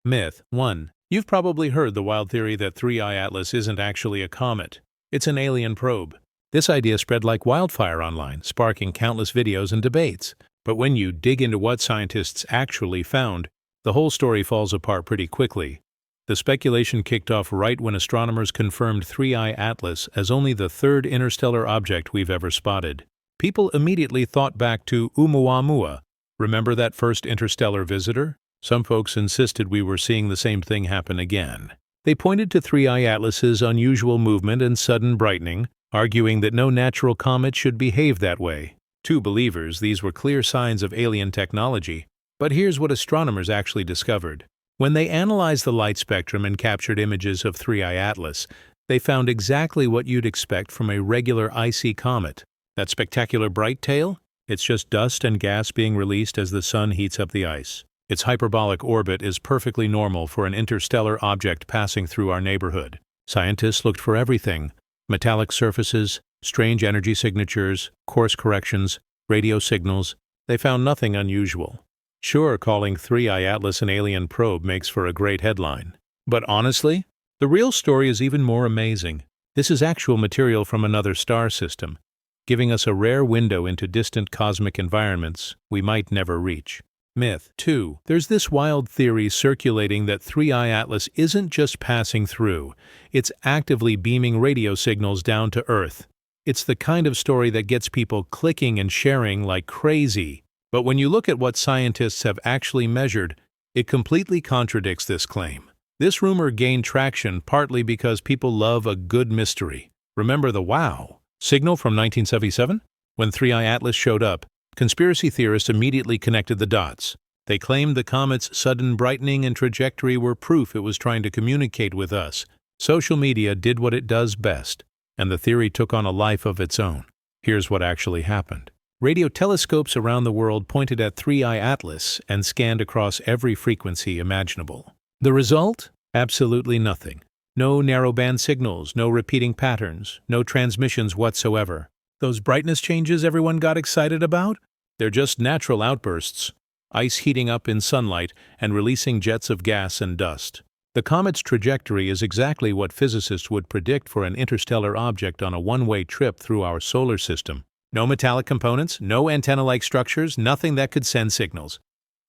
Myth 1. You've probably heard the wild theory that 3I Atlas isn't actually a comet. It's an alien probe. This idea spread like wildfire online, sparking countless videos and debates. But when you dig into what scientists actually found, the whole story falls apart pretty quickly. The speculation kicked off right when astronomers confirmed 3I Atlas as only the third interstellar object we've ever spotted. People immediately thought back to Oumuamua. Remember that first interstellar visitor? Some folks insisted we were seeing the same thing happen again. They pointed to 3I Atlas's unusual movement and sudden brightening, arguing that no natural comet should behave that way. To believers, these were clear signs of alien technology. But here's what astronomers actually discovered. When they analyzed the light spectrum and captured images of 3I Atlas, they found exactly what you'd expect from a regular icy comet. That spectacular bright tail? It's just dust and gas being released as the sun heats up the ice. Its hyperbolic orbit is perfectly normal for an interstellar object passing through our neighborhood. Scientists looked for everything: metallic surfaces, strange energy signatures, course corrections, radio signals. They found nothing unusual. Sure, calling 3I Atlas an alien probe makes for a great headline. But honestly, the real story is even more amazing. This is actual material from another star system, giving us a rare window into distant cosmic environments we might never reach. Myth 2. There's this wild theory circulating that 3I Atlas isn't just passing through, it's actively beaming radio signals down to Earth. It's the kind of story that gets people clicking and sharing like crazy. But when you look at what scientists have actually measured, it completely contradicts this claim. This rumor gained traction partly because people love a good mystery. Remember the WOW signal from 1977? When 3I Atlas showed up, conspiracy theorists immediately connected the dots. They claimed the comet's sudden brightening and trajectory were proof it was trying to communicate with us. Social media did what it does best, and the theory took on a life of its own. Here's what actually happened. Radio telescopes around the world pointed at 3I Atlas and scanned across every frequency imaginable. The result? Absolutely nothing. No narrowband signals, no repeating patterns, no transmissions whatsoever. Those brightness changes everyone got excited about? They're just natural outbursts, ice heating up in sunlight and releasing jets of gas and dust. The comet's trajectory is exactly what physicists would predict for an interstellar object on a one-way trip through our solar system. No metallic components, no antenna-like structures, nothing that could send signals.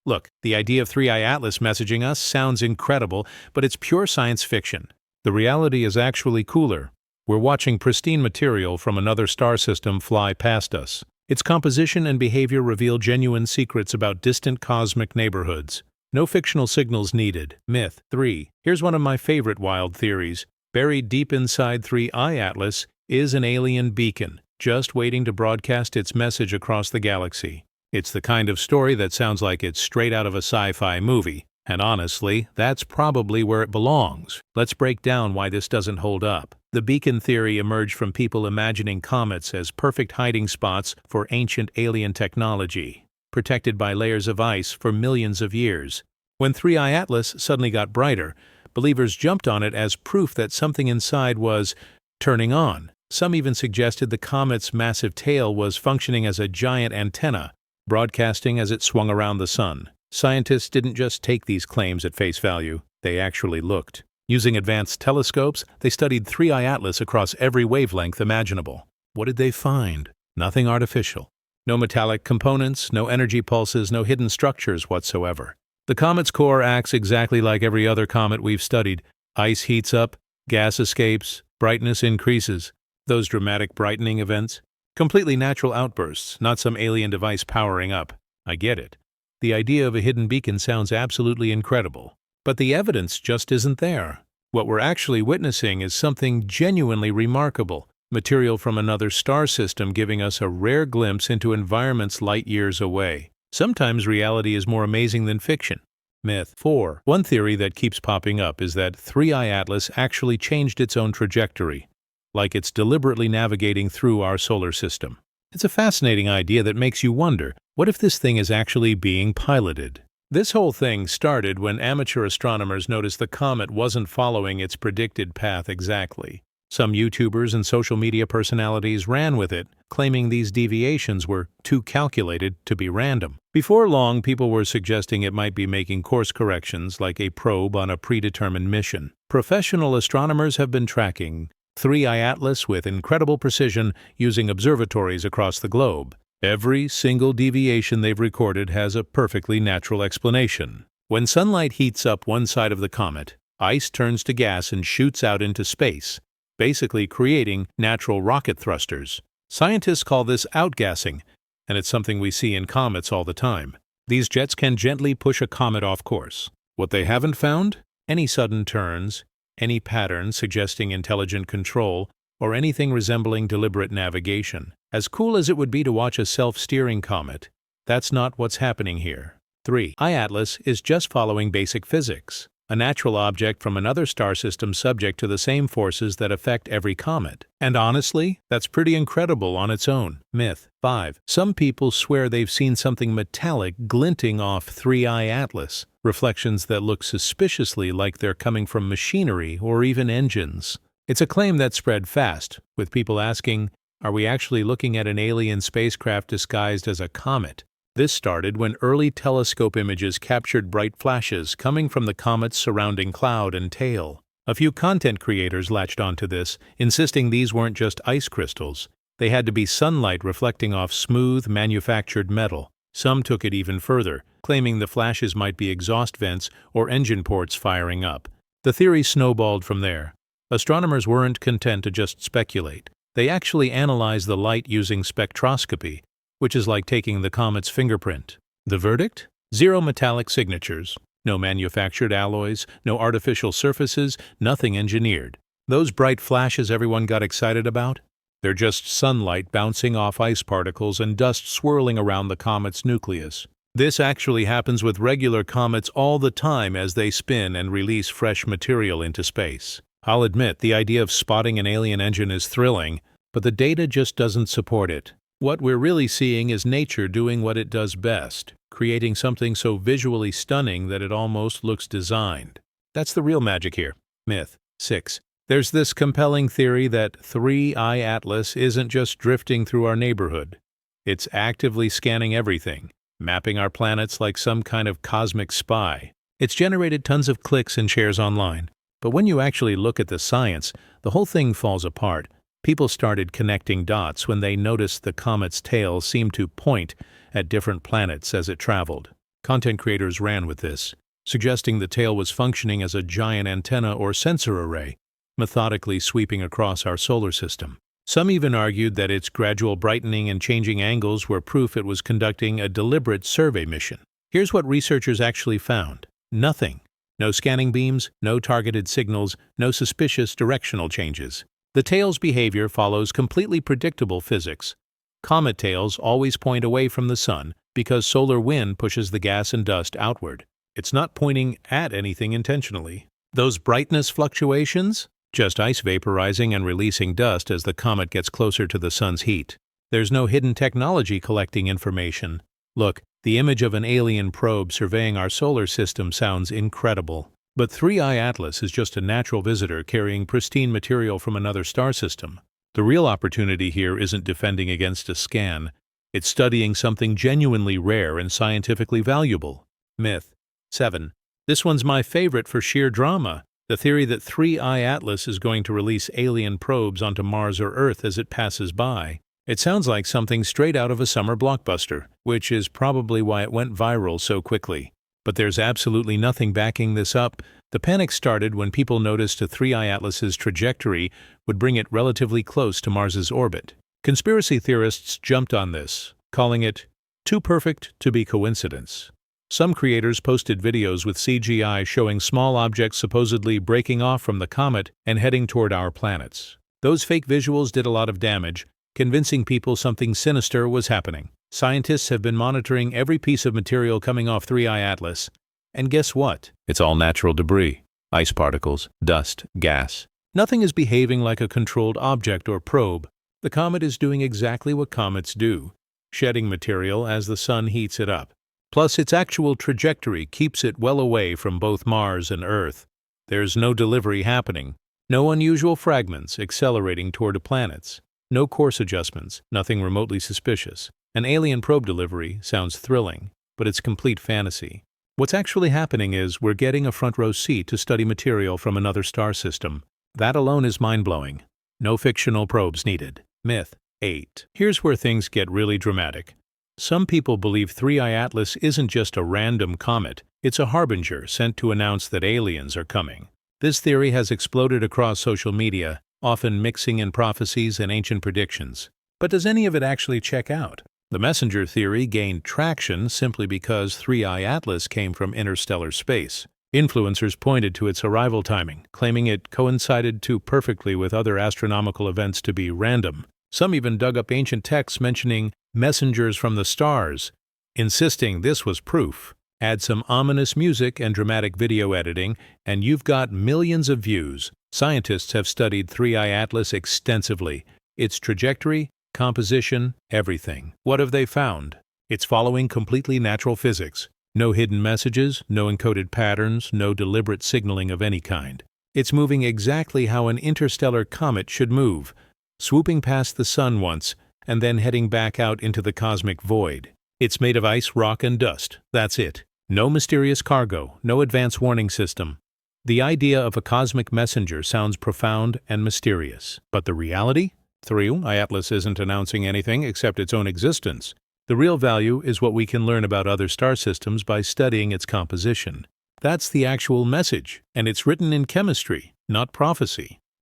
Look, the idea of 3I Atlas messaging us sounds incredible, but it's pure science fiction. The reality is actually cooler. We're watching pristine material from another star system fly past us. Its composition and behavior reveal genuine secrets about distant cosmic neighborhoods. No fictional signals needed. Myth 3. Here's one of my favorite wild theories. Buried deep inside 3I Atlas is an alien beacon, just waiting to broadcast its message across the galaxy. It's the kind of story that sounds like it's straight out of a sci-fi movie. And honestly, that's probably where it belongs. Let's break down why this doesn't hold up. The beacon theory emerged from people imagining comets as perfect hiding spots for ancient alien technology, protected by layers of ice for millions of years. When 3I Atlas suddenly got brighter, believers jumped on it as proof that something inside was turning on. Some even suggested the comet's massive tail was functioning as a giant antenna, broadcasting as it swung around the sun. Scientists didn't just take these claims at face value, they actually looked. Using advanced telescopes, they studied 3I Atlas across every wavelength imaginable. What did they find? Nothing artificial. No metallic components, no energy pulses, no hidden structures whatsoever. The comet's core acts exactly like every other comet we've studied. Ice heats up, gas escapes, brightness increases. Those dramatic brightening events? Completely natural outbursts, not some alien device powering up. I get it. The idea of a hidden beacon sounds absolutely incredible. But the evidence just isn't there. What we're actually witnessing is something genuinely remarkable. Material from another star system giving us a rare glimpse into environments light years away. Sometimes reality is more amazing than fiction. Myth 4. One theory that keeps popping up is that 3I Atlas actually changed its own trajectory, like it's deliberately navigating through our solar system. It's a fascinating idea that makes you wonder, what if this thing is actually being piloted? This whole thing started when amateur astronomers noticed the comet wasn't following its predicted path exactly. Some YouTubers and social media personalities ran with it, claiming these deviations were too calculated to be random. Before long, people were suggesting it might be making course corrections like a probe on a predetermined mission. Professional astronomers have been tracking 3I Atlas with incredible precision using observatories across the globe. Every single deviation they've recorded has a perfectly natural explanation. When sunlight heats up one side of the comet, ice turns to gas and shoots out into space, basically creating natural rocket thrusters. Scientists call this outgassing, and it's something we see in comets all the time. These jets can gently push a comet off course. What they haven't found? Any sudden turns, any pattern suggesting intelligent control, or anything resembling deliberate navigation. As cool as it would be to watch a self-steering comet, that's not what's happening here. 3I Atlas is just following basic physics, a natural object from another star system subject to the same forces that affect every comet. And honestly, that's pretty incredible on its own. Myth 5. Some people swear they've seen something metallic glinting off 3I Atlas, reflections that look suspiciously like they're coming from machinery or even engines. It's a claim that spread fast, with people asking, are we actually looking at an alien spacecraft disguised as a comet? This started when early telescope images captured bright flashes coming from the comet's surrounding cloud and tail. A few content creators latched onto this, insisting these weren't just ice crystals. They had to be sunlight reflecting off smooth, manufactured metal. Some took it even further, claiming the flashes might be exhaust vents or engine ports firing up. The theory snowballed from there. Astronomers weren't content to just speculate. They actually analyzed the light using spectroscopy, which is like taking the comet's fingerprint. The verdict? 0 metallic signatures, no manufactured alloys, no artificial surfaces, nothing engineered. Those bright flashes everyone got excited about? They're just sunlight bouncing off ice particles and dust swirling around the comet's nucleus. This actually happens with regular comets all the time as they spin and release fresh material into space. I'll admit, the idea of spotting an alien engine is thrilling, but the data just doesn't support it. What we're really seeing is nature doing what it does best, creating something so visually stunning that it almost looks designed. That's the real magic here. Myth 6. There's this compelling theory that 3I Atlas isn't just drifting through our neighborhood. It's actively scanning everything, mapping our planets like some kind of cosmic spy. It's generated tons of clicks and shares online. But when you actually look at the science, the whole thing falls apart. People started connecting dots when they noticed the comet's tail seemed to point at different planets as it traveled. Content creators ran with this, suggesting the tail was functioning as a giant antenna or sensor array, methodically sweeping across our solar system. Some even argued that its gradual brightening and changing angles were proof it was conducting a deliberate survey mission. Here's what researchers actually found. Nothing. No scanning beams, no targeted signals, no suspicious directional changes. The tail's behavior follows completely predictable physics. Comet tails always point away from the sun because solar wind pushes the gas and dust outward. It's not pointing at anything intentionally. Those brightness fluctuations? Just ice vaporizing and releasing dust as the comet gets closer to the sun's heat. There's no hidden technology collecting information. Look, the image of an alien probe surveying our solar system sounds incredible. But 3I Atlas is just a natural visitor carrying pristine material from another star system. The real opportunity here isn't defending against a scan. It's studying something genuinely rare and scientifically valuable. Myth 7. This one's my favorite for sheer drama. The theory that 3I Atlas is going to release alien probes onto Mars or Earth as it passes by. It sounds like something straight out of a summer blockbuster, which is probably why it went viral so quickly. But there's absolutely nothing backing this up. The panic started when people noticed a 3I Atlas's trajectory would bring it relatively close to Mars's orbit. Conspiracy theorists jumped on this, calling it too perfect to be coincidence. Some creators posted videos with CGI showing small objects supposedly breaking off from the comet and heading toward our planets. Those fake visuals did a lot of damage, convincing people something sinister was happening. Scientists have been monitoring every piece of material coming off 3I Atlas, and guess what? It's all natural debris. Ice particles, dust, gas. Nothing is behaving like a controlled object or probe. The comet is doing exactly what comets do, shedding material as the sun heats it up. Plus, its actual trajectory keeps it well away from both Mars and Earth. There's no delivery happening. No unusual fragments accelerating toward planets. No course adjustments, nothing remotely suspicious. An alien probe delivery sounds thrilling, but it's complete fantasy. What's actually happening is we're getting a front-row seat to study material from another star system. That alone is mind-blowing. No fictional probes needed. Myth 8. Here's where things get really dramatic. Some people believe 3I Atlas isn't just a random comet, it's a harbinger sent to announce that aliens are coming. This theory has exploded across social media, often mixing in prophecies and ancient predictions. But does any of it actually check out? The messenger theory gained traction simply because 3I Atlas came from interstellar space. Influencers pointed to its arrival timing, claiming it coincided too perfectly with other astronomical events to be random. Some even dug up ancient texts mentioning messengers from the stars, insisting this was proof. Add some ominous music and dramatic video editing, and you've got millions of views. Scientists have studied 3I Atlas extensively. Its trajectory, composition, everything. What have they found? It's following completely natural physics. No hidden messages, no encoded patterns, no deliberate signaling of any kind. It's moving exactly how an interstellar comet should move, swooping past the sun once, and then heading back out into the cosmic void. It's made of ice, rock, and dust. That's it. No mysterious cargo, no advanced warning system. The idea of a cosmic messenger sounds profound and mysterious. But the reality? 3I Atlas isn't announcing anything except its own existence. The real value is what we can learn about other star systems by studying its composition. That's the actual message, and it's written in chemistry, not prophecy.